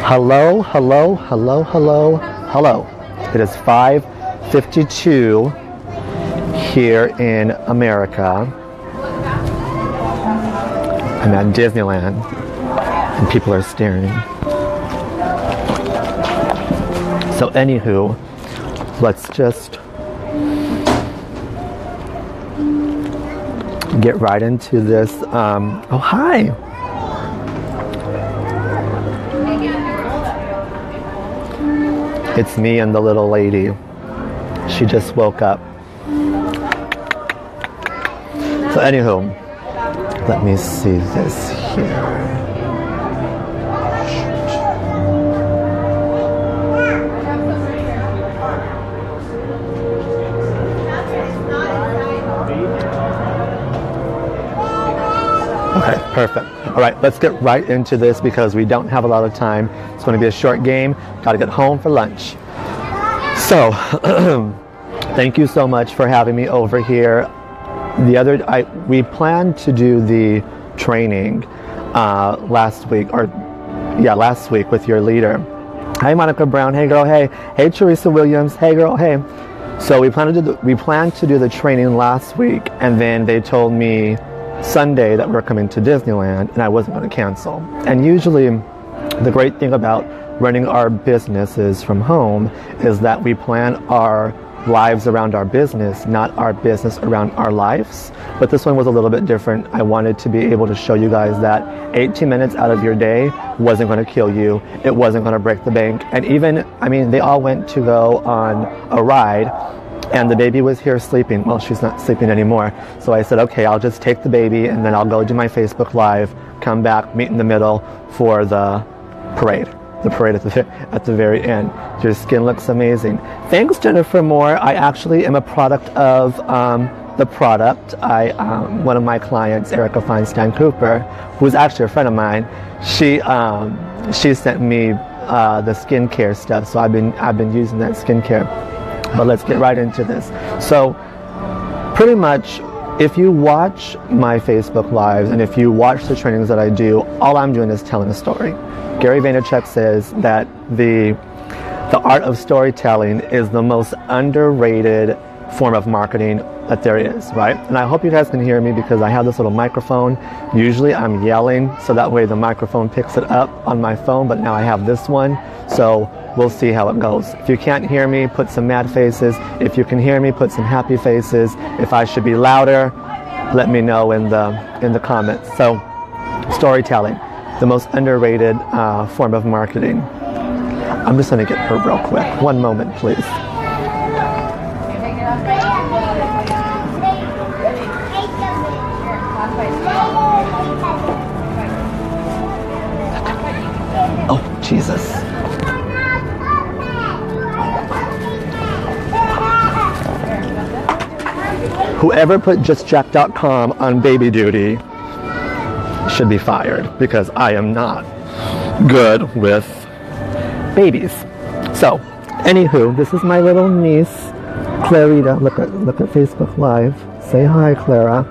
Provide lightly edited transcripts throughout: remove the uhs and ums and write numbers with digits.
Hello, hello, hello, hello, hello. It is 5:52 here in America. I'm at Disneyland and people are staring. So anywho, let's just get right into this. Oh, hi. It's me and the little lady. She just woke up. So anywho, let me see this here. Okay, perfect. All right, let's get right into this because we don't have a lot of time. It's going to be a short game. Got to get home for lunch. So, thank you so much for having me over here. We planned to do the training last week with your leader. Hey, Monica Brown. Hey, girl. Hey. Hey, Teresa Williams. Hey, girl. Hey. So we planned to do the training last week, and then they told me Sunday that we're coming to Disneyland and I wasn't going to cancel. And usually the great thing about running our businesses from home is that we plan our lives around our business, not our business around our lives. But this one was a little bit different. I wanted to be able to show you guys that 18 minutes out of your day wasn't going to kill you. It wasn't going to break the bank. And even, they all went to go on a ride. And the baby was here sleeping. Well, she's not sleeping anymore. So I said, okay, I'll just take the baby and then I'll go do my Facebook Live, come back, meet in the middle for the parade. The parade at the very end. Your skin looks amazing. Thanks, Jennifer Moore. I actually am a product of the product. One of my clients, Erica Feinstein Cooper, who's actually a friend of mine, she sent me the skincare stuff. So I've been using that skincare. But let's get right into this. So pretty much, if you watch my Facebook Lives and if you watch the trainings that I do, all I'm doing is telling a story. Gary Vaynerchuk says that the art of storytelling is the most underrated form of marketing that there is, right? And I hope you guys can hear me because I have this little microphone. Usually I'm yelling, so that way the microphone picks it up on my phone, but now I have this one, so we'll see how it goes. If you can't hear me, put some mad faces. If you can hear me, put some happy faces. If I should be louder, let me know in the comments. So, storytelling, the most underrated form of marketing. I'm just going to get her real quick. One moment, please. Oh, Jesus. Whoever put justjack.com on baby duty should be fired because I am not good with babies. So, anywho, this is my little niece, Clarita. Look at Facebook Live. Say hi, Clara.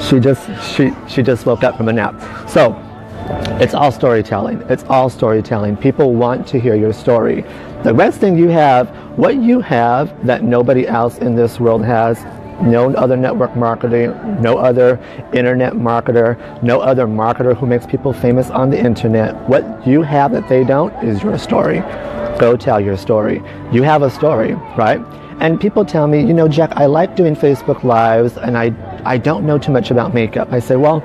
She just woke up from a nap. So, it's all storytelling. It's all storytelling. People want to hear your story. The best thing you have, what you have that nobody else in this world has, no other network marketing, no other internet marketer, no other marketer who makes people famous on the internet. What you have that they don't is your story. Go tell your story. You have a story, right? And people tell me, Jack, I like doing Facebook Lives and I don't know too much about makeup. I say, well,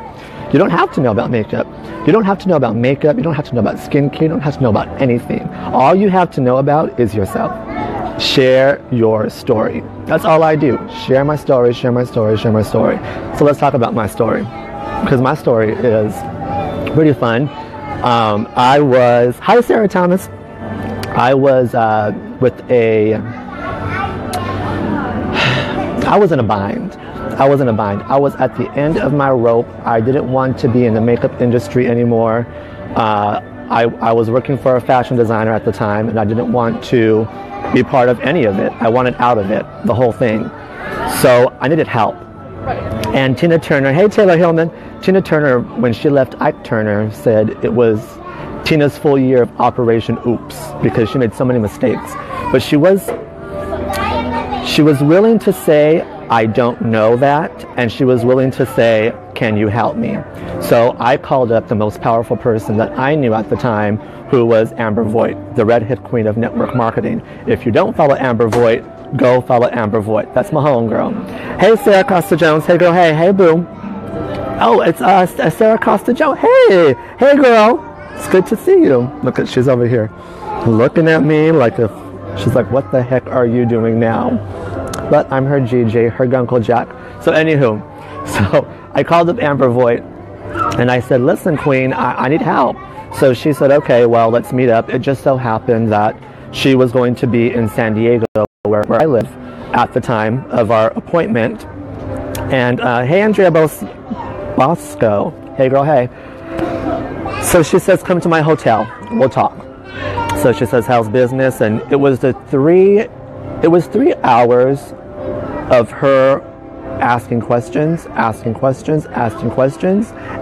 you don't have to know about makeup. You don't have to know about makeup. You don't have to know about skincare. You don't have to know about anything. All you have to know about is yourself. Share your story. That's all I do. Share my story, share my story, share my story. So let's talk about my story. Because my story is pretty fun. Hi Sarah Thomas. I was I was in a bind. I was at the end of my rope. I didn't want to be in the makeup industry anymore. I was working for a fashion designer at the time, and I didn't want to be part of any of it. I wanted out of it, the whole thing. So I needed help. And Tina Turner, hey Taylor Hillman, Tina Turner, when she left Ike Turner, said it was Tina's full year of Operation Oops, because she made so many mistakes. But she was willing to say, I don't know that, and she was willing to say, can you help me? So I called up the most powerful person that I knew at the time, who was Amber Voigt, the redhead queen of network marketing. If you don't follow Amber Voigt, go follow Amber Voigt. That's my homegirl. Hey, Sarah Costa-Jones. Hey, girl. Hey, boo. Oh, it's Sarah Costa-Jones. Hey, girl. It's good to see you. Look at, she's over here looking at me like if she's like, what the heck are you doing now? But I'm her GJ, her Uncle Jack. So anywho, so I called up Amber Voigt and I said, listen, queen, I need help. So she said, okay, well, let's meet up. It just so happened that she was going to be in San Diego, where I live, at the time of our appointment. And hey, Andrea Bosco. Hey, girl, hey. So she says, come to my hotel. We'll talk. So she says, how's business? And it was 3 hours of her asking questions,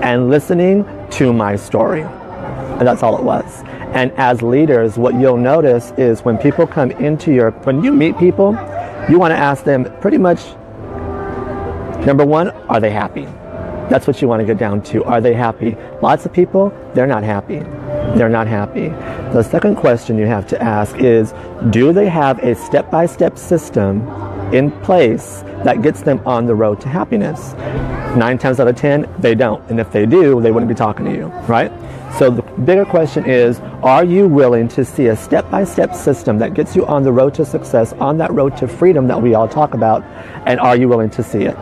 and listening to my story. And that's all it was. And as leaders, what you'll notice is when people come into when you meet people, you want to ask them pretty much, number one, are they happy? That's what you want to get down to. Are they happy? Lots of people, they're not happy. They're not happy. The second question you have to ask is, do they have a step-by-step system in place that gets them on the road to happiness? 9 times out of 10, they don't. And if they do, they wouldn't be talking to you, right? So the bigger question is, are you willing to see a step-by-step system that gets you on the road to success, on that road to freedom that we all talk about, and are you willing to see it?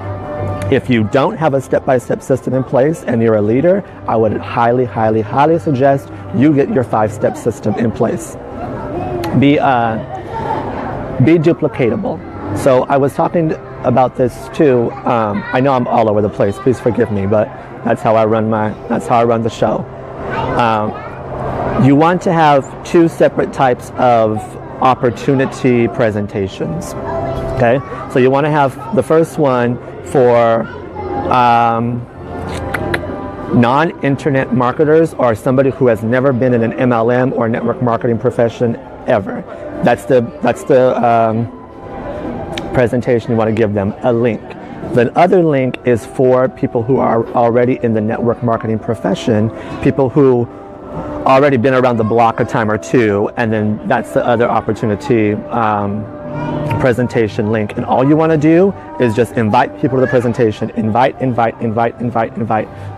If you don't have a step-by-step system in place and you're a leader, I would highly, highly, highly suggest you get your 5-step system in place. Be duplicatable. So I was talking about this too. I know I'm all over the place. Please forgive me, but that's how I run the show. You want to have 2 separate types of opportunity presentations. Okay, so you want to have the first one for non-internet marketers or somebody who has never been in an MLM or network marketing profession ever. That's the presentation you want to give them, a link. The other link is for people who are already in the network marketing profession, people who already been around the block a time or two, and then that's the other opportunity presentation link. And all you want to do is just invite people to the presentation. Invite.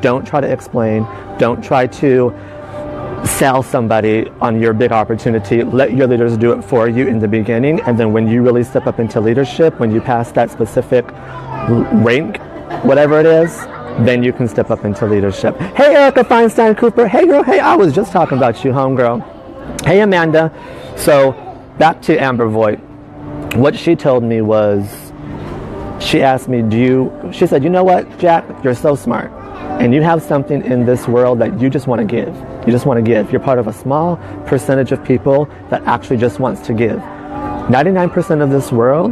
Don't try to explain. Don't try to sell somebody on your big opportunity. Let your leaders do it for you in the beginning, and then when you really step up into leadership, when you pass that specific rank, whatever it is, then you can step up into leadership. Hey, Erica Feinstein Cooper. Hey, girl. Hey, I was just talking about you, homegirl. Hey, Amanda. So back to Amber Voigt. What she told me was, she asked me, she said, you know what, Jack, you're so smart. And you have something in this world that you just want to give. You just want to give. You're part of a small percentage of people that actually just wants to give. 99% of this world,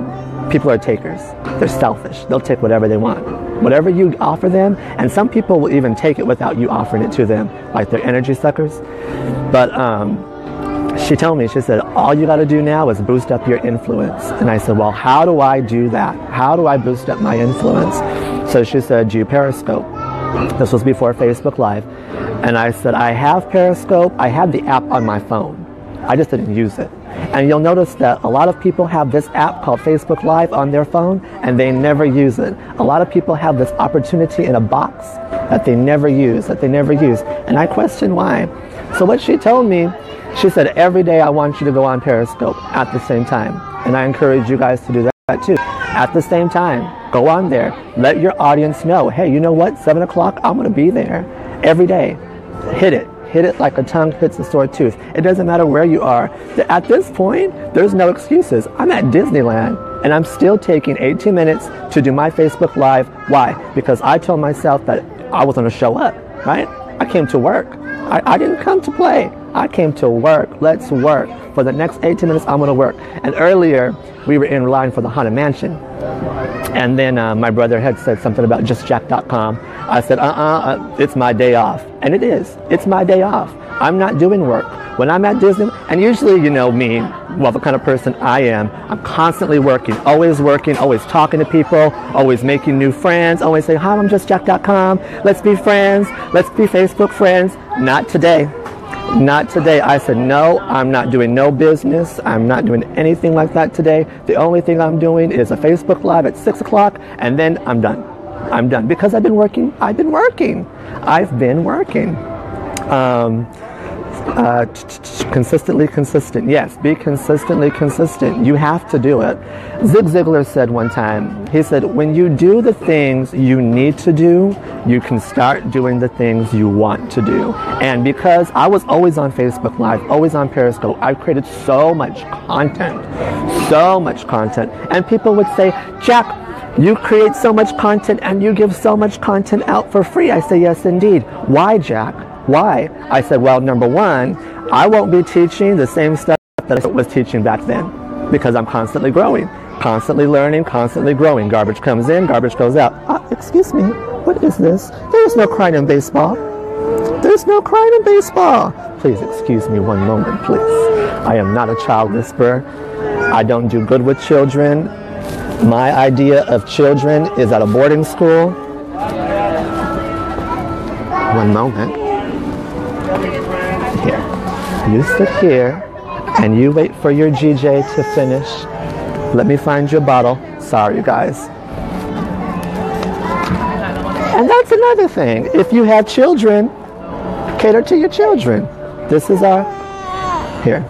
people are takers. They're selfish. They'll take whatever they want. Whatever you offer them, and some people will even take it without you offering it to them, like they're energy suckers. But she told me, she said, all you got to do now is boost up your influence. And I said, well, how do I do that? How do I boost up my influence? So she said, do Periscope. This was before Facebook Live. And I said, I have Periscope. I had the app on my phone. I just didn't use it. And you'll notice that a lot of people have this app called Facebook Live on their phone and they never use it. A lot of people have this opportunity in a box that they never use, And I question why. So what she told me, she said, every day I want you to go on Periscope at the same time. And I encourage you guys to do that too. At the same time, go on there. Let your audience know, hey, you know what? 7 o'clock, I'm going to be there every day. Hit it. Hit it like a tongue hits a sore tooth. It doesn't matter where you are. At this point, there's no excuses. I'm at Disneyland and I'm still taking 18 minutes to do my Facebook Live. Why? Because I told myself that I was going to show up, right? I came to work. I didn't come to play. I came to work. Let's work. For the next 18 minutes, I'm going to work. And earlier, we were in line for the Haunted Mansion. And then my brother had said something about justjack.com. I said, it's my day off. And it is. It's my day off. I'm not doing work. When I'm at Disney, and usually, you know me, well, the kind of person I am, I'm constantly working, always talking to people, always making new friends, always saying, hi, I'm justjack.com. Let's be friends. Let's be Facebook friends. Not today. Not today. I said, no, I'm not doing no business. I'm not doing anything like that today. The only thing I'm doing is a Facebook Live at 6 o'clock, and then I'm done. I'm done because I've been working. Consistently consistent. Yes, be consistently consistent. You have to do it. Zig Ziglar said one time, he said, when you do the things you need to do, you can start doing the things you want to do. And because I was always on Facebook Live, always on Periscope, I created so much content. And people would say, Jack, you create so much content and you give so much content out for free. I say, yes, indeed. Why, Jack? Why? I said, well, number one, I won't be teaching the same stuff that I was teaching back then because I'm constantly growing, constantly learning, constantly growing. Garbage comes in, garbage goes out. Excuse me, what is this? There's no crying in baseball. There's no crying in baseball. Please excuse me one moment, please. I am not a child whisperer. I don't do good with children. My idea of children is at a boarding school. One moment. Here. You sit here and you wait for your GJ to finish. Let me find your bottle. Sorry, you guys. And that's another thing. If you have children, cater to your children. This is our... Here.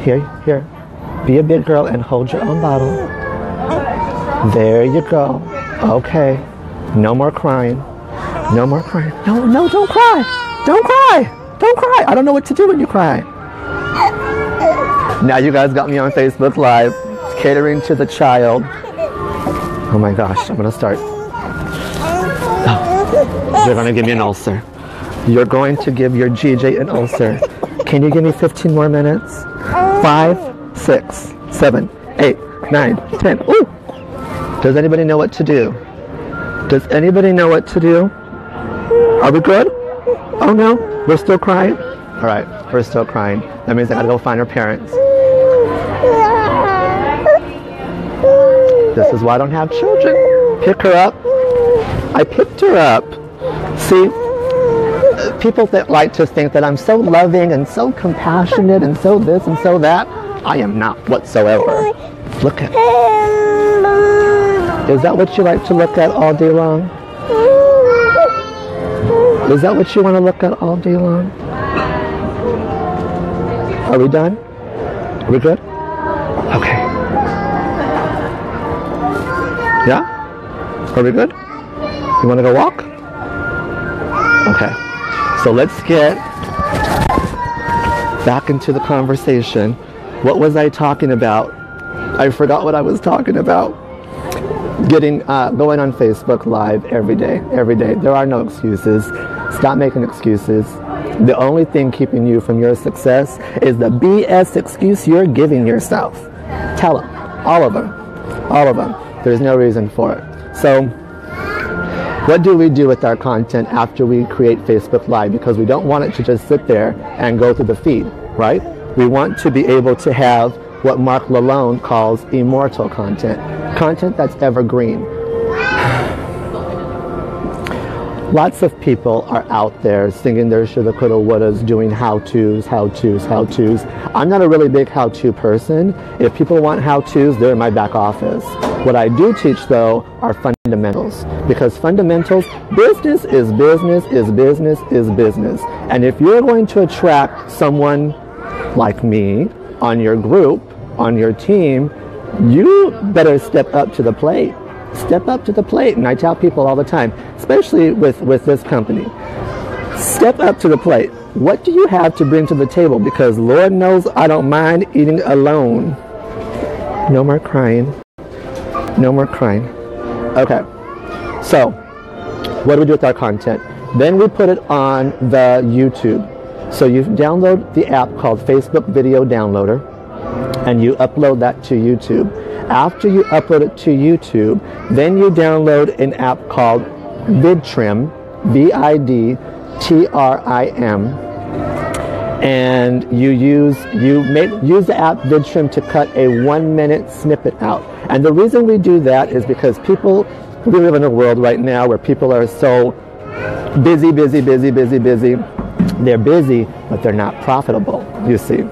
Here. Be a big girl and hold your own bottle. There you go. Okay. No more crying. No more crying. No, don't cry. Don't cry. Don't cry. I don't know what to do when you cry. Now you guys got me on Facebook Live, catering to the child. Oh my gosh, I'm going to start. Oh, you're going to give me an ulcer. You're going to give your GJ an ulcer. Can you give me 15 more minutes? 5, 6, 7, 8, 9, 10. Ooh! Does anybody know what to do? Does anybody know what to do? Are we good? Oh no, we're still crying? All right, we're still crying. That means I gotta go find her parents. This is why I don't have children. Pick her up. I picked her up. See, people that like to think that I'm so loving and so compassionate and so this and so that, I am not whatsoever. Look at it. Is that what you like to look at all day long? Is that what you want to look at all day long? Are we done? Are we good? Okay. Yeah? Are we good? You want to go walk? Okay. So let's get back into the conversation. What was I talking about? I forgot what I was talking about. Going on Facebook Live every day. There are no excuses. Stop making excuses. The only thing keeping you from your success is the BS excuse you're giving yourself. Tell them. All of them. There's no reason for it. So, what do we do with our content after we create Facebook Live? Because we don't want it to just sit there and go through the feed, right? We want to be able to have what Mark Lalone calls immortal content. Content that's evergreen. Lots of people are out there singing their shoulda, coulda, wouldas, doing how-tos. I'm not a really big how-to person. If people want how-tos, they're in my back office. What I do teach, though, are fundamentals. Because fundamentals, business is business is business is business. And if you're going to attract someone like me on your group, on your team, you better step up to the plate. Step up to the plate. And I tell people all the time, especially with this company, step up to the plate. What do you have to bring to the table? Because Lord knows I don't mind eating alone. No more crying. No more crying. Okay. So, what do we do with our content? Then we put it on the YouTube. So you download the app called Facebook Video Downloader, and you upload that to YouTube. After you upload it to YouTube, then you download an app called VidTrim, VidTrim, and you use the app VidTrim to cut a 1-minute snippet out. And the reason we do that is because we live in a world right now where people are so busy. They're busy, but they're not profitable, you see.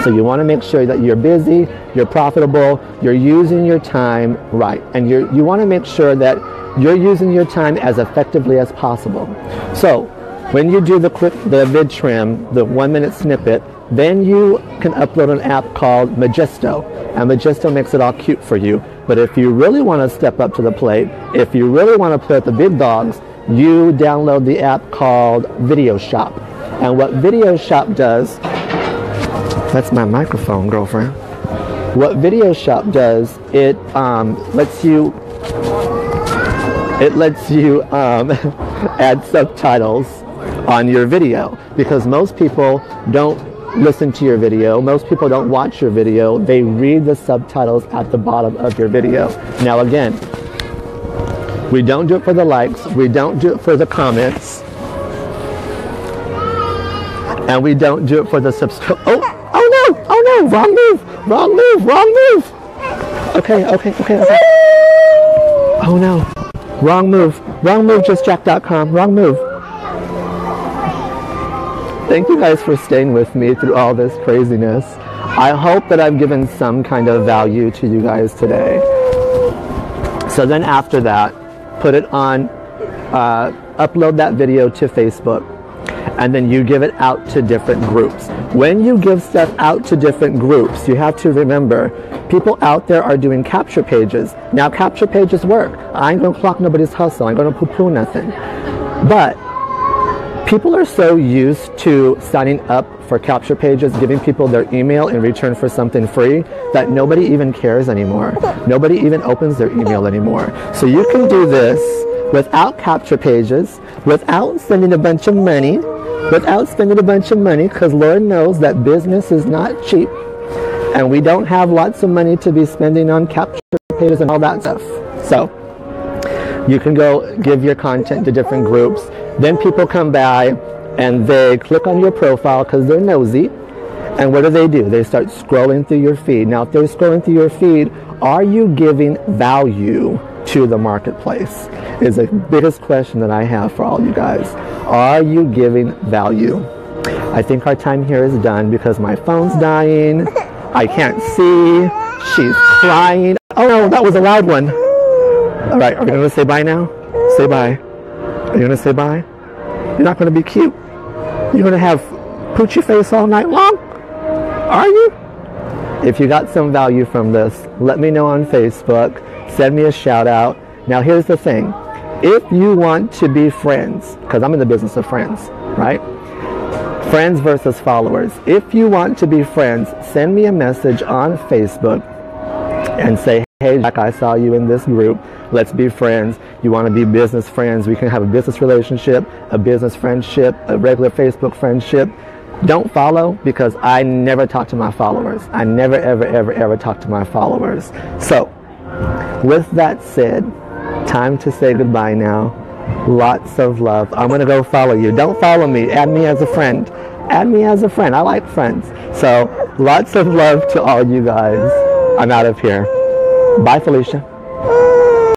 So you want to make sure that you're busy, you're profitable, you're using your time right. And you want to make sure that you're using your time as effectively as possible. So when you do the VidTrim, the 1-minute snippet, then you can upload an app called Magisto. And Magisto makes it all cute for you. But if you really want to step up to the plate, if you really want to play with the big dogs, you download the app called Video Shop. And what Video Shop does, that's my microphone, girlfriend. What Video Shop does, it lets you add subtitles on your video, because most people don't listen to your video, most people don't watch your video, they read the subtitles at the bottom of your video. Now again, we don't do it for the likes, we don't do it for the comments, and we don't do it for the subscribe. Oh no, wrong move. Okay. Oh no, wrong move, justjack.com, wrong move. Thank you guys for staying with me through all this craziness. I hope that I've given some kind of value to you guys today. So then after that, put it on, upload that video to Facebook, and then you give it out to different groups. When you give stuff out to different groups, you have to remember, people out there are doing capture pages. Now capture pages work. I ain't gonna clock nobody's hustle, I ain't gonna poo-poo nothing. But people are so used to signing up for capture pages, giving people their email in return for something free, that nobody even cares anymore. Nobody even opens their email anymore. So you can do this without capture pages, without spending a bunch of money, because Lord knows that business is not cheap, and we don't have lots of money to be spending on capture pages and all that stuff. So you can go give your content to different groups. Then people come by and they click on your profile because they're nosy. And what do? They start scrolling through your feed. Now, if they're scrolling through your feed, are you giving value to the marketplace? Is the biggest question that I have for all you guys. Are you giving value? I think our time here is done because my phone's dying. I can't see. She's crying. Oh no, that was a loud one. All right, are we going to say bye now? Say bye. Are you going to say bye? You're not going to be cute. You're going to have poochie face all night long? Are you? If you got some value from this, let me know on Facebook. Send me a shout out. Now here's the thing. If you want to be friends, because I'm in the business of friends, right? Friends versus followers. If you want to be friends, send me a message on Facebook and say, hey, Jack, I saw you in this group. Let's be friends. You want to be business friends. We can have a business relationship, a business friendship, a regular Facebook friendship. Don't follow, because I never talk to my followers. I never, ever talk to my followers. So, with that said, time to say goodbye now. Lots of love. I'm going to go follow you. Don't follow me. Add me as a friend. Add me as a friend. I like friends. So, lots of love to all you guys. I'm out of here. Bye, Felicia.